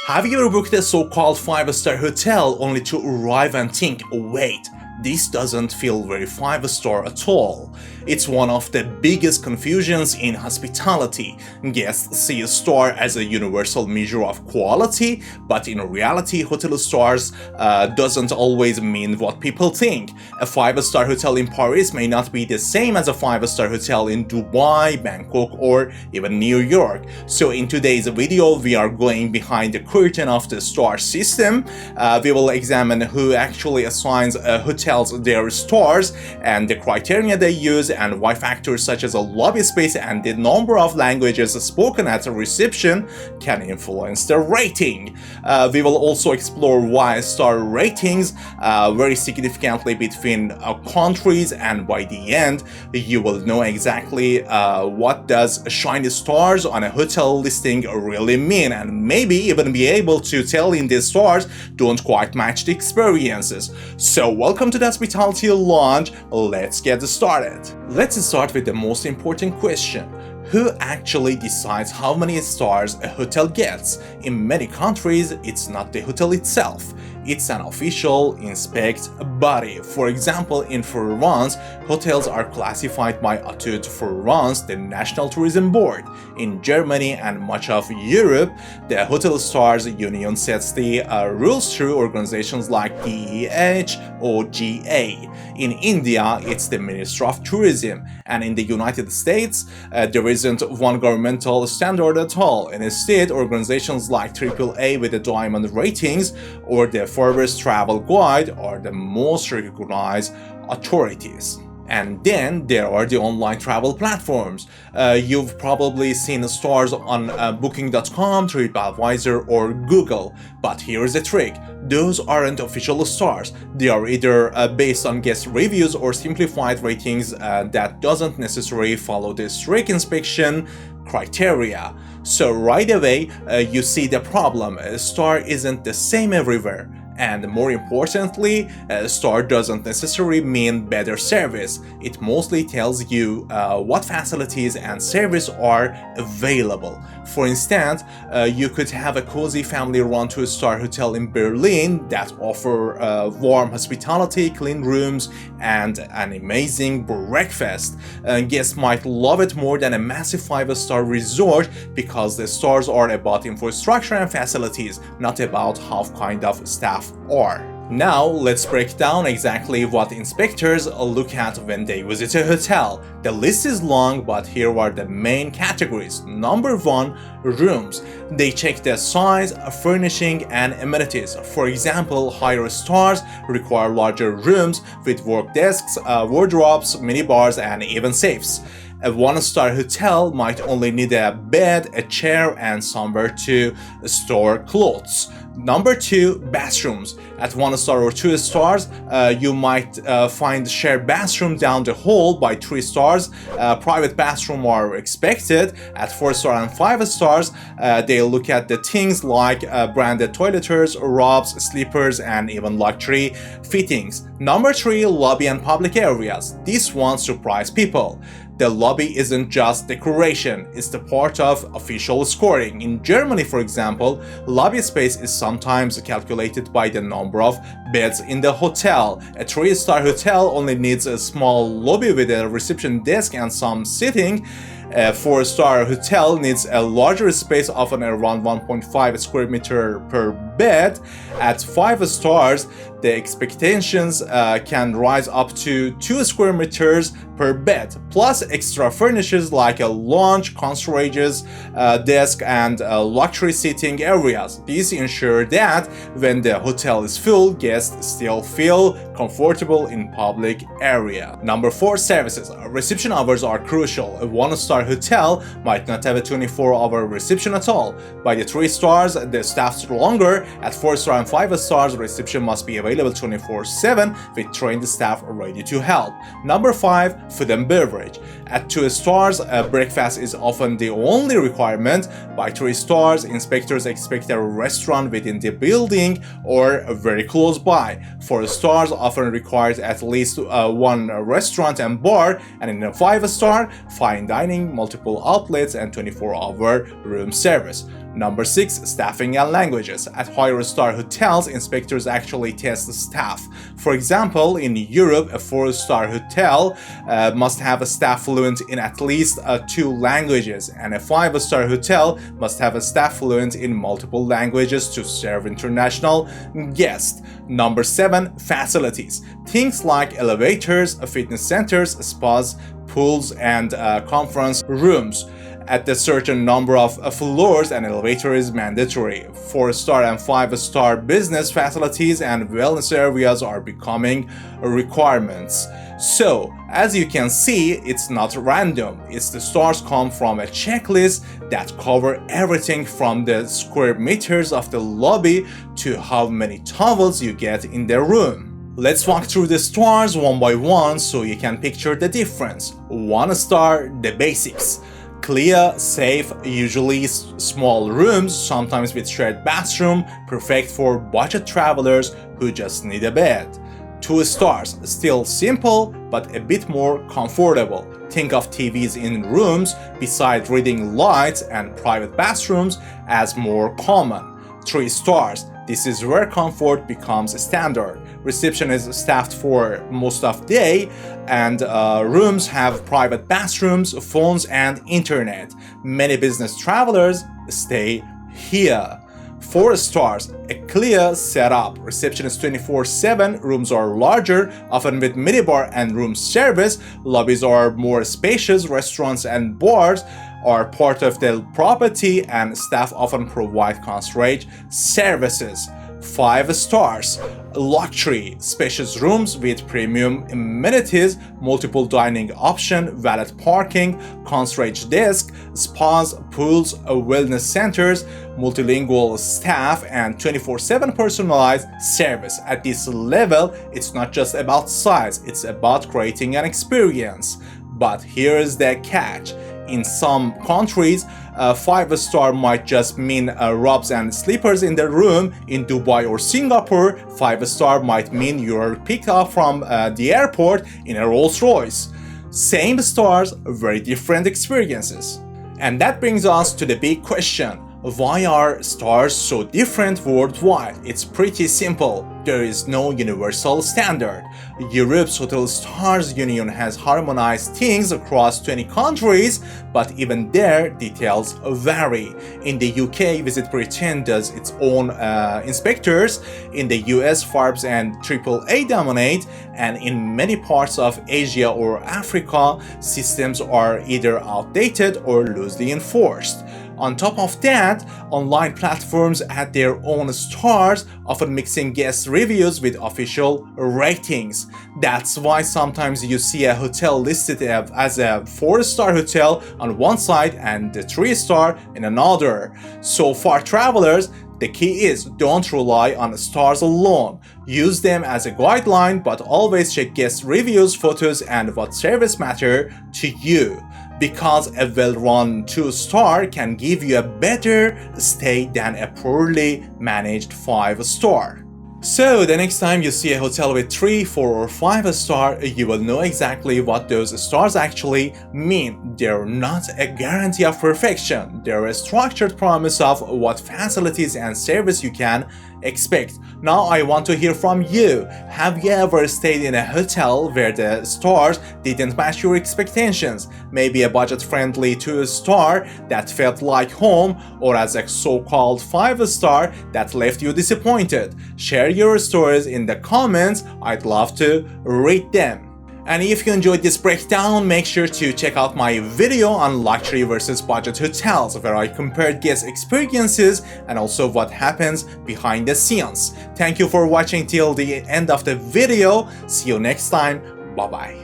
Have you ever booked a so-called 5-star hotel only to arrive and think, wait, this doesn't feel very 5-star at all? It's one of the biggest confusions in hospitality. Guests see a star as a universal measure of quality, but in reality, hotel stars doesn't always mean what people think. A 5-star hotel in Paris may not be the same as a 5-star hotel in Dubai, Bangkok, or even New York. So in today's video, we are going behind the curtain of the star system. We will examine who actually assigns hotels their stars and the criteria they use, and why factors such as a lobby space and the number of languages spoken at a reception can influence the rating. We will also explore why star ratings vary significantly between countries, and by the end you will know exactly what does shiny stars on a hotel listing really mean, and maybe even be able to tell in these stars don't quite match the experiences. So welcome to the Hospitality Lounge. Let's get started. Let's start with the most important question. Who actually decides how many stars a hotel gets? In many countries, it's not the hotel itself. It's an official inspect body. For example, in France, hotels are classified by Études France, the National Tourism Board. In Germany and much of Europe, the Hotel Stars Union sets the rules through organizations like DEH or GA. In India, it's the Ministry of Tourism. And in the United States, there isn't one governmental standard at all. And instead, organizations like AAA with the diamond ratings or the Forbes Travel Guide are the most recognized authorities. And then there are the online travel platforms. You've probably seen stars on Booking.com, TripAdvisor, or Google. But here's the trick. Those aren't official stars. They are either based on guest reviews or simplified ratings that doesn't necessarily follow the strict inspection criteria. So right away, you see the problem. A star isn't the same everywhere. And more importantly, a star doesn't necessarily mean better service. It mostly tells you what facilities and service are available. For instance, you could have a cozy family-run 2-star hotel in Berlin that offer warm hospitality, clean rooms, and an amazing breakfast. Guests might love it more than a massive 5-star resort because the stars are about infrastructure and facilities, not about how kind of staff are. Now let's break down exactly what inspectors look at when they visit a hotel. The list is long, but here are the main categories. Number 1, rooms. They check the size, furnishing, and amenities. For example, higher stars require larger rooms with work desks, wardrobes, minibars, and even safes. A 1-star hotel might only need a bed, a chair, and somewhere to store clothes. Number 2, bathrooms. At 1-star or 2 stars, you might find shared bathroom down the hall. By 3 stars, private bathroom are expected. At 4-star and 5 stars, they look at the things like branded toiletries, robes, sleepers, and even luxury fittings. Number 3, lobby and public areas. This one surprised people. The lobby isn't just decoration, it's the part of official scoring. In Germany, for example, lobby space is sometimes calculated by the number of beds in the hotel. A 3-star hotel only needs a small lobby with a reception desk and some seating. A 4-star hotel needs a larger space, often around 1.5 square meter per bed. At 5 stars, the expectations can rise up to 2 square meters per bed, plus extra furnitures like a lounge, concierges, desk, and luxury seating areas. These ensure that when the hotel is full, guests still feel comfortable in public area. Number 4, services. Reception hours are crucial. A 1-star hotel might not have a 24-hour reception at all. By the 3 stars, the staff's longer. At 4-star and 5 stars, reception must be available 24/7 with trained staff ready to help. Number 5, food and beverage. At 2 stars, breakfast is often the only requirement. By 3 stars, inspectors expect a restaurant within the building or very close by. 4 stars often requires at least one restaurant and bar, and in a 5-star, fine dining, multiple outlets, and 24-hour room service. Number 6. Staffing and languages. At higher-star hotels, inspectors actually test the staff. For example, in Europe, a 4-star hotel must have a staff fluent in at least 2 languages, and a 5-star hotel must have a staff fluent in multiple languages to serve international guests. Number 7. Facilities. Things like elevators, fitness centers, spas, pools, and conference rooms. At a certain number of floors, an elevator is mandatory. 4-star and 5-star business facilities and wellness areas are becoming requirements. So, as you can see, it's not random. The stars come from a checklist that cover everything from the square meters of the lobby to how many towels you get in the room. Let's walk through the stars one by one so you can picture the difference. 1 star, the basics. Clear, safe, usually small rooms, sometimes with shared bathroom, perfect for budget travelers who just need a bed. 2 stars, still simple, but a bit more comfortable. Think of TVs in rooms, beside reading lights and private bathrooms as more common. 3 stars, this is where comfort becomes standard. Reception is staffed for most of the day, and rooms have private bathrooms, phones, and internet. Many business travelers stay here. 4 stars, a clear setup. Reception is 24/7, rooms are larger, often with minibar and room service. Lobbies are more spacious, restaurants and bars are part of the property, and staff often provide concierge services. 5 stars, luxury, spacious rooms with premium amenities, multiple dining option, valet parking, concierge desk, spas, pools, wellness centers, multilingual staff, and 24/7 personalized service. At this level, it's not just about size, it's about creating an experience. But here's the catch. In some countries, 5-star might just mean robes and slippers in the room. In Dubai or Singapore, 5-star might mean you're picked up from the airport in a Rolls Royce. Same stars, very different experiences. And that brings us to the big question. Why are stars so different worldwide? It's pretty simple. There is no universal standard. Europe's Hotel Stars Union has harmonized things across 20 countries, but even there, details vary. In the UK, Visit Britain does its own inspectors. In the US, Forbes and AAA dominate, and in many parts of Asia or Africa, systems are either outdated or loosely enforced. On top of that, online platforms add their own stars, often mixing guest reviews with official ratings. That's why sometimes you see a hotel listed as a 4-star hotel on one side and a 3-star in another. So for travelers, the key is don't rely on stars alone. Use them as a guideline, but always check guest reviews, photos, and what service matter to you. Because a well-run 2-star can give you a better stay than a poorly managed 5-star. So the next time you see a hotel with 3, 4, or 5-star, you will know exactly what those stars actually mean. They're not a guarantee of perfection. They're a structured promise of what facilities and service you can expect. Now I want to hear from you. Have you ever stayed in a hotel where the stars didn't match your expectations? Maybe a budget-friendly 2-star that felt like home, or as a so-called 5-star that left you disappointed. Share your stories in the comments. I'd love to read them. And if you enjoyed this breakdown, make sure to check out my video on luxury versus budget hotels, where I compared guest experiences and also what happens behind the scenes. Thank you for watching till the end of the video. See you next time. Bye bye.